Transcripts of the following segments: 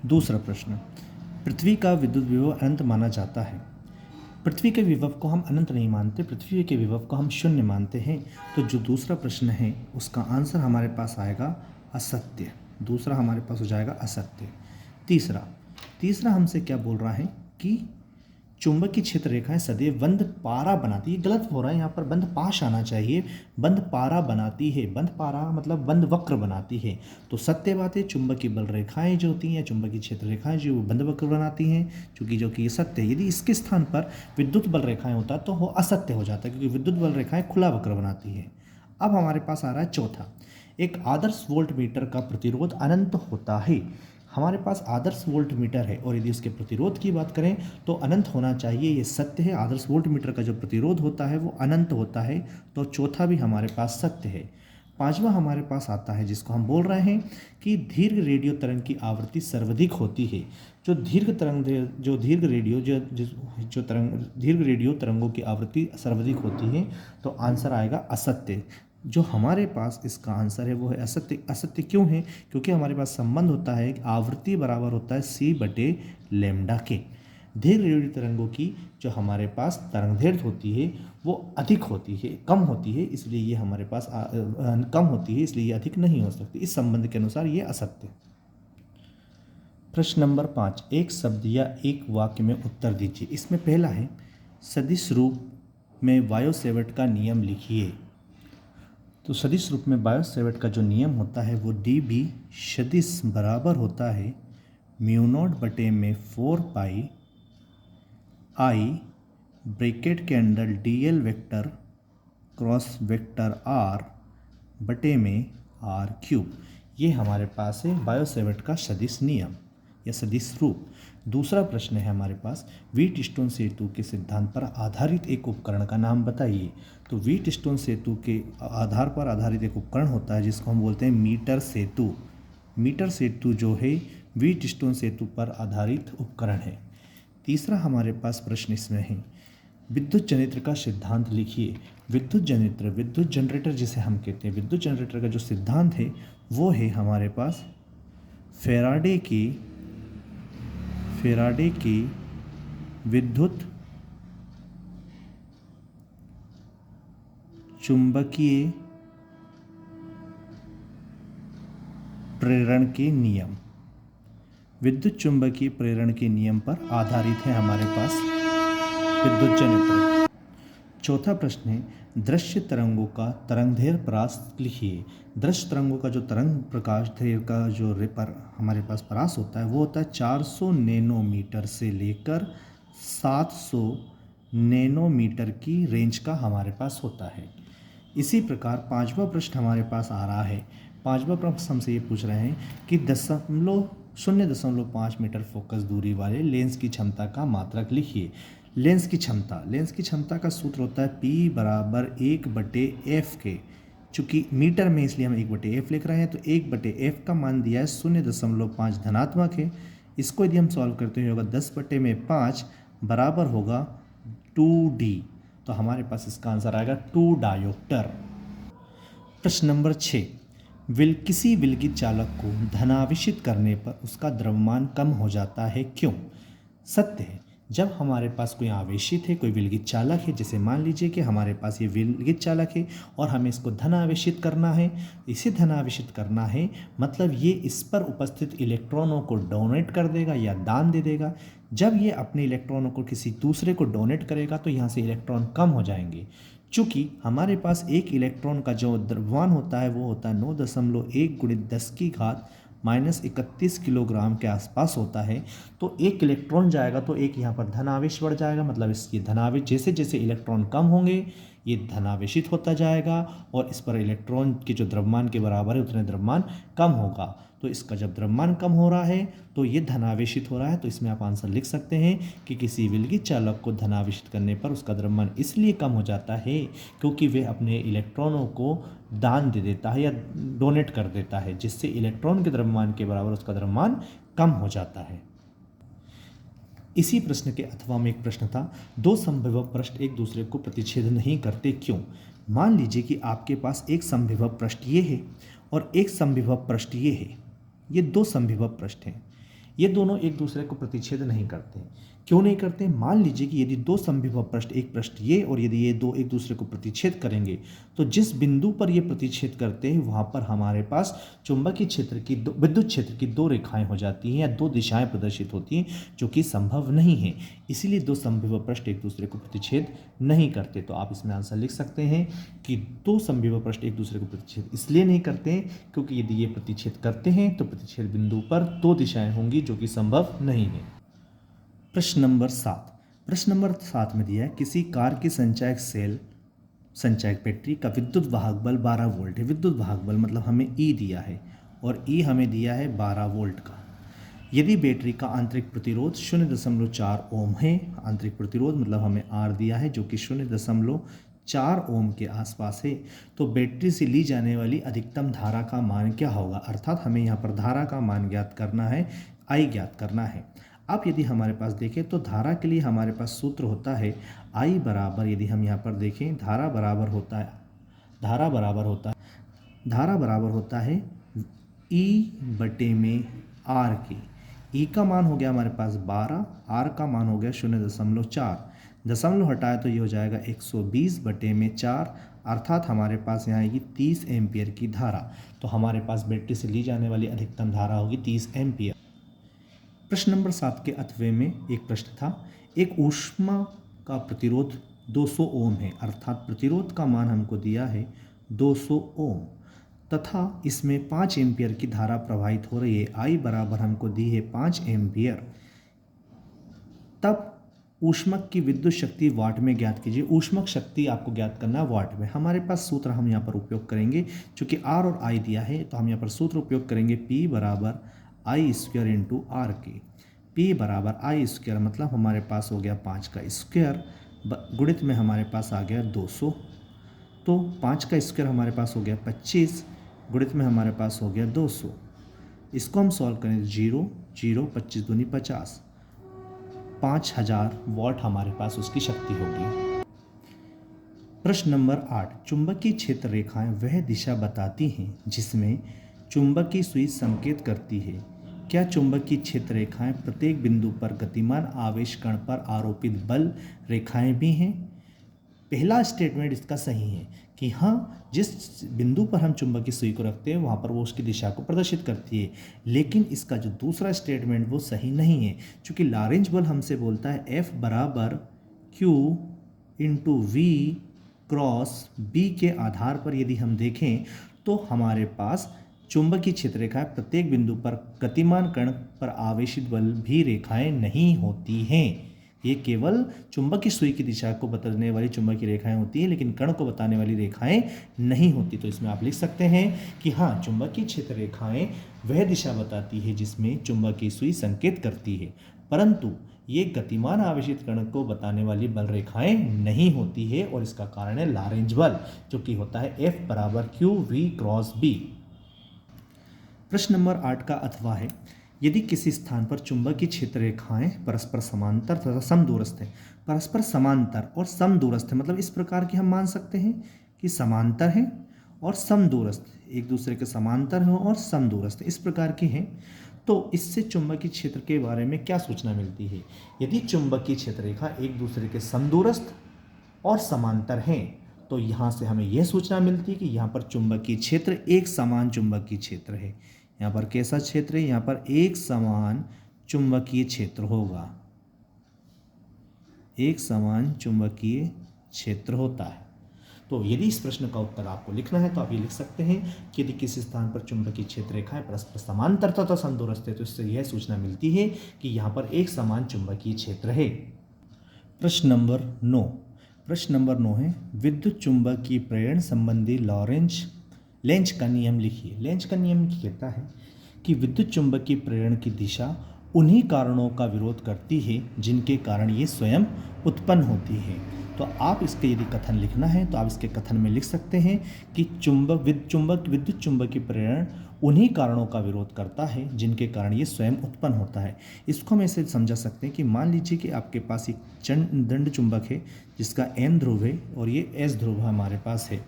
दूसरा प्रश्न, पृथ्वी का विद्युत विभव अनंत माना जाता है। पृथ्वी के विभव को हम अनंत नहीं मानते, पृथ्वी के विभव को हम शून्य मानते हैं। तो जो दूसरा प्रश्न है उसका आंसर हमारे पास आएगा असत्य। दूसरा हमारे पास हो जाएगा असत्य। तीसरा तीसरा हमसे क्या बोल रहा है कि चुंबकीय क्षेत्र रेखाएं सदैव बंद पारा बनाती है। गलत हो रहा है, यहाँ पर बंद पाश आना चाहिए। बंद पारा बनाती है, बंद पारा मतलब बंद वक्र बनाती है। तो सत्य बात है, चुंबकीय बल रेखाएं जो होती हैं, चुंबकीय क्षेत्र रेखाएं जो वो बंद वक्र बनाती हैं, चूंकि जो कि ये सत्य है। यदि इसके स्थान पर विद्युत बल रेखाएं होता तो वो असत्य हो जाता है, क्योंकि विद्युत बल रेखाएं खुला वक्र बनाती है। अब हमारे पास आ रहा है चौथा, एक आदर्श वोल्ट मीटर का प्रतिरोध अनंत होता है। हमारे पास आदर्श वोल्ट मीटर है और यदि उसके प्रतिरोध की बात करें तो अनंत होना चाहिए, ये सत्य है। आदर्श वोल्ट मीटर का जो प्रतिरोध होता है वो अनंत होता है। तो चौथा भी हमारे पास सत्य है। पांचवा हमारे पास आता है जिसको हम बोल रहे हैं कि दीर्घ रेडियो तरंग की आवृत्ति सर्वाधिक होती है। जो दीर्घ रेडियो तरंगों की आवृत्ति सर्वाधिक होती है। तो आंसर आएगा असत्य। जो हमारे पास इसका आंसर है वो है असत्य। असत्य क्यों है? क्योंकि हमारे पास संबंध होता है कि आवृत्ति बराबर होता है c/λ के। दीर्घ रेडियो तरंगों की जो हमारे पास तरंगदैर्घ्य होती है वो अधिक होती है, कम होती है, इसलिए ये हमारे पास कम होती है, इसलिए ये अधिक नहीं हो सकती। इस संबंध के अनुसार ये असत्य। प्रश्न नंबर 5, एक शब्द या एक वाक्य में उत्तर दीजिए। इसमें पहला है, सदिश रूप में वायो-सेवर्ट का नियम लिखिए। तो सदिश रूप में वायो-सेवर्ट का जो नियम होता है वो dB सदिश बराबर होता है μ0/4 पाई I ब्रैकेट के अंदर dl vector cross vector r बटे में r³। ये हमारे पास है वायो-सेवर्ट का सदिश नियम या सदिश रूप। दूसरा प्रश्न है हमारे पास, व्हीटस्टोन सेतु के सिद्धांत पर आधारित एक उपकरण का नाम बताइए। तो व्हीटस्टोन सेतु के आधार पर आधारित एक उपकरण होता है जिसको हम बोलते हैं मीटर सेतु। मीटर सेतु जो है व्हीटस्टोन सेतु पर आधारित उपकरण है। तीसरा हमारे पास प्रश्न इसमें है, विद्युत जनरेटर का सिद्धांत लिखिए। विद्युत जनरेटर जिसे हम कहते हैं, विद्युत जनरेटर का जो सिद्धांत है वो है हमारे पास फैराडे की विद्युत चुंबकीय प्रेरण के नियम। विद्युत चुंबकीय प्रेरण के नियम पर आधारित है हमारे पास विद्युत जनरेटर। चौथा प्रश्न है, दृश्य तरंगों का तरंगदैर्घ्य परास लिखिए। दृश्य तरंगों का जो तरंग प्रकाश दैर्घ्य का जो हमारे पास परास होता है वो होता है 400 नैनोमीटर से लेकर 700 नैनोमीटर की रेंज का हमारे पास होता है। इसी प्रकार पांचवा प्रश्न हमारे पास आ रहा है। पांचवा प्रश्न हमसे ये पूछ रहे हैं कि 0.5 मीटर फोकस दूरी वाले लेंस की क्षमता का मात्रक लिखिए। लेंस की क्षमता का सूत्र होता है P = 1/f के। चूँकि मीटर में इसलिए हम 1/f लिख रहे हैं, तो 1/f का मान दिया है 0.5 धनात्मक है। इसको यदि हम सॉल्व करते हैं होगा 10/5 बराबर होगा 2D। तो हमारे पास इसका आंसर आएगा 2 डायोप्टर। प्रश्न नंबर 6, किसी विलगित चालक को धनावेशित करने पर उसका द्रव्यमान कम हो जाता है, क्यों? सत्य है, जब हमारे पास कोई आवेशित है, कोई विलगित चालक है, जैसे मान लीजिए कि हमारे पास ये विलगित चालक है और हमें इसको धनावेशित करना है। इसे धनावेशित करना है मतलब ये इस पर उपस्थित इलेक्ट्रॉनों को डोनेट कर देगा या दान दे देगा। जब ये अपने इलेक्ट्रॉनों को किसी दूसरे को डोनेट करेगा तो यहाँ से इलेक्ट्रॉन कम हो जाएंगे। चूँकि हमारे पास एक इलेक्ट्रॉन का जो द्रव्यमान होता है वो होता है 9.1 × 10⁻31 किलोग्राम के आसपास होता है। तो एक इलेक्ट्रॉन जाएगा तो एक यहाँ पर धनावेश बढ़ जाएगा, मतलब इसकी धनावेश जैसे जैसे इलेक्ट्रॉन कम होंगे ये धनावेशित होता जाएगा और इस पर इलेक्ट्रॉन के जो द्रव्यमान के बराबर है उतने द्रव्यमान कम होगा। तो इसका जब द्रव्यमान कम हो रहा है तो ये धनावेशित हो रहा है। तो इसमें आप आंसर लिख सकते हैं कि किसी विलगित चालक को धनावेशित करने पर उसका द्रव्यमान इसलिए कम हो जाता है क्योंकि वह अपने इलेक्ट्रॉनों को दान दे देता है या डोनेट कर देता है, जिससे इलेक्ट्रॉन के द्रव्यमान के बराबर उसका द्रव्यमान कम हो जाता है। इसी प्रश्न के अथवा में एक प्रश्न था, दो संभव पृष्ठ एक दूसरे को प्रतिच्छेद नहीं करते, क्यों? मान लीजिए कि आपके पास एक संभव पृष्ठ ये है और एक संभव पृष्ठ ये है। ये दो संभव पृष्ठ हैं। ये दोनों एक दूसरे को प्रतिच्छेद नहीं करते। क्यों नहीं करते? मान लीजिए कि यदि दो समविभव पृष्ठ, एक पृष्ठ ये और यदि ये दो एक दूसरे को प्रतिच्छेद करेंगे तो जिस बिंदु पर ये प्रतिच्छेद करते हैं वहाँ पर हमारे पास चुंबकीय क्षेत्र की विद्युत क्षेत्र की दो रेखाएं हो जाती हैं या दो दिशाएं प्रदर्शित होती हैं, जो कि संभव नहीं है। इसीलिए दो समविभव पृष्ठ एक दूसरे को प्रतिच्छेद नहीं करते। तो आप इसमें आंसर लिख सकते हैं कि दो समविभव पृष्ठ एक दूसरे को प्रतिच्छेद इसलिए नहीं करते हैं क्योंकि यदि ये प्रतिच्छेद करते हैं तो प्रतिच्छेद बिंदु पर दो दिशाएं होंगी, जो कि संभव नहीं है। प्रश्न नंबर 7। प्रश्न नंबर 7 में दिया है किसी कार की संचायक बैटरी का विद्युत वाहक बल 12 वोल्ट है। विद्युत वाहक बल मतलब हमें ई दिया है और ई हमें दिया है 12 वोल्ट का। यदि बैटरी का आंतरिक प्रतिरोध 0.4 ओम है, आंतरिक प्रतिरोध मतलब हमें आर दिया है जो कि 0.4 ओम के आसपास है, तो बैटरी से ली जाने वाली अधिकतम धारा का मान क्या होगा? अर्थात हमें यहाँ पर धारा का मान ज्ञात करना है, आई ज्ञात करना है। अब यदि हमारे पास देखें तो धारा के लिए हमारे पास सूत्र होता है आई बराबर, यदि हम यहाँ पर देखें धारा बराबर होता है ई बटे में आर के। ई का मान हो गया हमारे पास 12, आर का मान हो गया 0.4, दशमलव हटाए तो ये हो जाएगा 120 बटे में 4, अर्थात हमारे पास यहाँ आएगी 30 एम्पियर की धारा। तो हमारे पास बैटरी से ली जाने वाली अधिकतम धारा होगी 30 एम्पियर। प्रश्न नंबर 7 के अथवे में एक प्रश्न था, एक ऊष्मा का प्रतिरोध 200 ओम है, अर्थात प्रतिरोध का मान हमको दिया है 200 ओम तथा इसमें 5 एम्पियर की धारा प्रवाहित हो रही है। आई बराबर हमको दी है 5 एम्पियर। तब ऊष्मक की विद्युत शक्ति वाट में ज्ञात कीजिए। ऊष्मक शक्ति आपको ज्ञात करना है वाट में। हमारे पास सूत्र हम यहाँ पर उपयोग करेंगे, चूँकि आर और आई दिया है तो हम यहाँ पर सूत्र उपयोग करेंगे P बराबर आई स्क्वायर इंटू आर के। P बराबर आई स्क्वायर मतलब हमारे पास हो गया 5 का स्क्वायर, गुणित में हमारे पास आ गया 200, तो 5 का स्क्वायर हमारे पास हो गया 25, गुणित में हमारे पास हो गया 200। इसको हम सॉल्व करें 0 0 25 दूनी 50, 5000 वॉट हमारे पास उसकी शक्ति होगी। प्रश्न नंबर 8, चुंबकीय क्षेत्र रेखाएं वह दिशा बताती हैं जिसमें चुंबकीय सुई संकेत करती है। क्या चुंबकीय क्षेत्र रेखाएं प्रत्येक बिंदु पर गतिमान आवेश कण पर आरोपित बल रेखाएं भी हैं? पहला स्टेटमेंट इसका सही है कि हाँ, जिस बिंदु पर हम चुंबकीय सुई को रखते हैं वहाँ पर वो उसकी दिशा को प्रदर्शित करती है। लेकिन इसका जो दूसरा स्टेटमेंट वो सही नहीं है, क्योंकि लॉरेंज बल हमसे बोलता है F बराबर Q into V cross B के आधार पर यदि हम देखें तो हमारे पास चुंबकीय क्षेत्र रेखाएं प्रत्येक बिंदु पर गतिमान कण पर आवेशित बल भी रेखाएं नहीं होती हैं। ये केवल चुंबकीय सुई की दिशा को बताने वाली चुंबकीय रेखाएं होती हैं, लेकिन कण को बताने वाली रेखाएं नहीं होती। तो इसमें आप लिख सकते हैं कि हाँ, चुंबकीय क्षेत्र रेखाएं वह दिशा बताती है जिसमें चुंबकीय सुई संकेत करती है, परंतु ये गतिमान आवेशित कण को बताने वाली बल रेखाएं नहीं होती है, और इसका कारण है लॉरेंज बल, जो कि होता है F बराबर Q V क्रॉस B। प्रश्न नंबर 8 का अथवा है, यदि किसी स्थान पर चुंबकीय क्षेत्र रेखाएं परस्पर समांतर तथा समदूरस्थ हैं। परस्पर समांतर और समदूरस्थ मतलब इस प्रकार की हम मान सकते हैं कि समांतर हैं और समदूरस्थ, एक दूसरे के समांतर हैं और समदूरस्थ, इस प्रकार की हैं। तो इससे चुंबकीय क्षेत्र के बारे में क्या सूचना मिलती है? यदि चुंबकीय क्षेत्र रेखा एक दूसरे के समदूरस्थ और समांतर हैं तो यहाँ से हमें यह सूचना मिलती है कि यहाँ पर चुंबकीय क्षेत्र एक समान चुंबकीय क्षेत्र है। यहाँ पर कैसा क्षेत्र है? यहाँ पर एक समान चुंबकीय क्षेत्र होगा, एक समान चुंबकीय क्षेत्र होता है। तो यदि इस प्रश्न का उत्तर आपको लिखना है तो आप ये लिख सकते हैं कि यदि किसी स्थान पर चुंबकीय क्षेत्र रेखाएं परस्पर समांतर तथा समदूरस्थ है तो इससे यह सूचना मिलती है कि यहाँ पर एक समान चुंबकीय क्षेत्र है। प्रश्न नंबर 9। प्रश्न नंबर 9 है, विद्युत चुंबकीय प्रेरण संबंधी लेंज का नियम लिखिए। लेंज का नियम कहता है कि विद्युत चुंबकीय प्रेरण की दिशा उन्हीं कारणों का विरोध करती है जिनके कारण ये स्वयं उत्पन्न होती है। तो आप इसके यदि कथन लिखना है तो आप इसके कथन में लिख सकते हैं कि विद्युत चुंबकीय प्रेरण उन्हीं कारणों का विरोध करता है जिनके कारण ये स्वयं उत्पन्न होता है। इसको हम ऐसे समझा सकते हैं कि मान लीजिए कि आपके पास एक दंड चुंबक है जिसका N ध्रुव है और ये S ध्रुव हमारे पास है।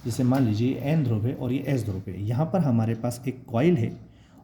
जैसे मान लीजिए N ध्रुव है और ये S ध्रुव है। यहाँ पर हमारे पास एक कॉइल है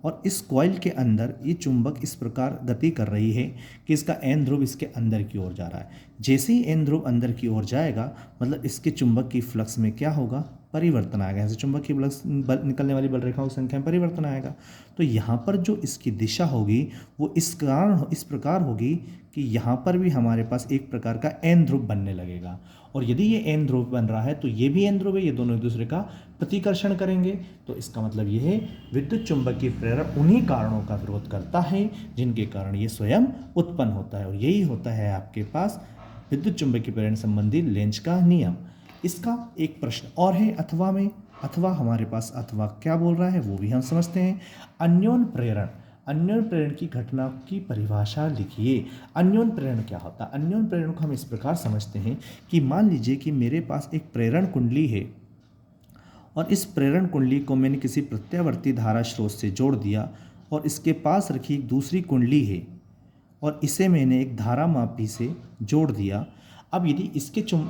और इस कॉइल के अंदर ये चुंबक इस प्रकार गति कर रही है कि इसका एन ध्रुव इसके अंदर की ओर जा रहा है। जैसे ही एन ध्रुव अंदर की ओर जाएगा मतलब इसके चुंबक की फ्लक्स में क्या होगा, परिवर्तन आएगा। जैसे चुंबक की फ्लक्स निकलने वाली बल रेखाओं की संख्या में परिवर्तन आएगा। तो यहाँ पर जो इसकी दिशा होगी वो इस प्रकार होगी कि यहाँ पर भी हमारे पास एक प्रकार का एन ध्रुव बनने लगेगा। और यदि ये एन ध्रुव बन रहा है तो ये भी एन ध्रुव है, ये दोनों एक दूसरे का प्रतिकर्षण करेंगे। तो इसका मतलब ये है विद्युत चुंबकीय प्रेरण उन्हीं कारणों का विरोध करता है जिनके कारण ये स्वयं उत्पन्न होता है। और यही होता है आपके पास विद्युत चुंबकीय प्रेरण संबंधी लेंज का नियम। इसका एक प्रश्न और है अथवा में, अथवा हमारे पास अथवा क्या बोल रहा है वो भी हम समझते हैं। अन्योन्य प्रेरण की घटना की परिभाषा लिखिए। अन्योन्य प्रेरण क्या होता है? अन्योन्य प्रेरण को हम इस प्रकार समझते हैं कि मान लीजिए कि मेरे पास एक प्रेरण कुंडली है और इस प्रेरण कुंडली को मैंने किसी प्रत्यावर्ती धारा स्रोत से जोड़ दिया और इसके पास रखी एक दूसरी कुंडली है और इसे मैंने एक धारा मापी से जोड़ दिया। अब यदि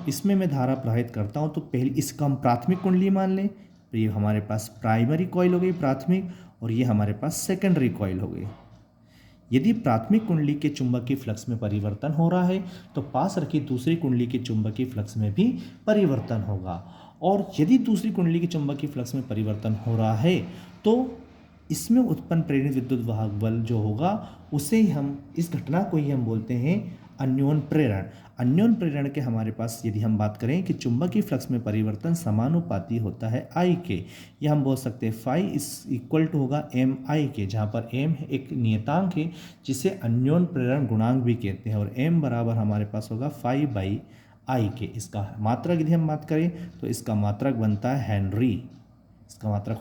इसमें मैं धारा प्रवाहित करता हूँ तो पहले इसका हम प्राथमिक कुंडली मान लें, तो ये हमारे पास प्राइमरी कॉइल हो गई प्राथमिक, और ये हमारे पास सेकेंडरी कॉइल हो गई। यदि प्राथमिक कुंडली के चुंबकीय फ्लक्स में परिवर्तन हो रहा है तो पास रखी दूसरी कुंडली के चुंबकीय फ्लक्स में भी परिवर्तन होगा। और यदि दूसरी कुंडली के चुंबकीय फ्लक्स में परिवर्तन हो रहा है तो इसमें उत्पन्न प्रेरित विद्युत वाहक बल जो होगा उसे ही हम, इस घटना को ही हम बोलते हैं अन्योन्य प्रेरण। अन्योन्य प्रेरण के हमारे पास यदि हम बात करें कि चुंबकीय फ्लक्स में परिवर्तन समानुपाती होता है आई के, या हम बोल सकते हैं फाई इस इक्वल टू होगा एम आई के, जहाँ पर एम एक नियतांक है जिसे अन्योन्य प्रेरण गुणांक भी कहते हैं, और एम बराबर हमारे पास होगा फाई बाई आई के। इसका मात्रक यदि हम बात करें तो इसका मात्रक बनता है हेनरी, इसका मात्रक होता है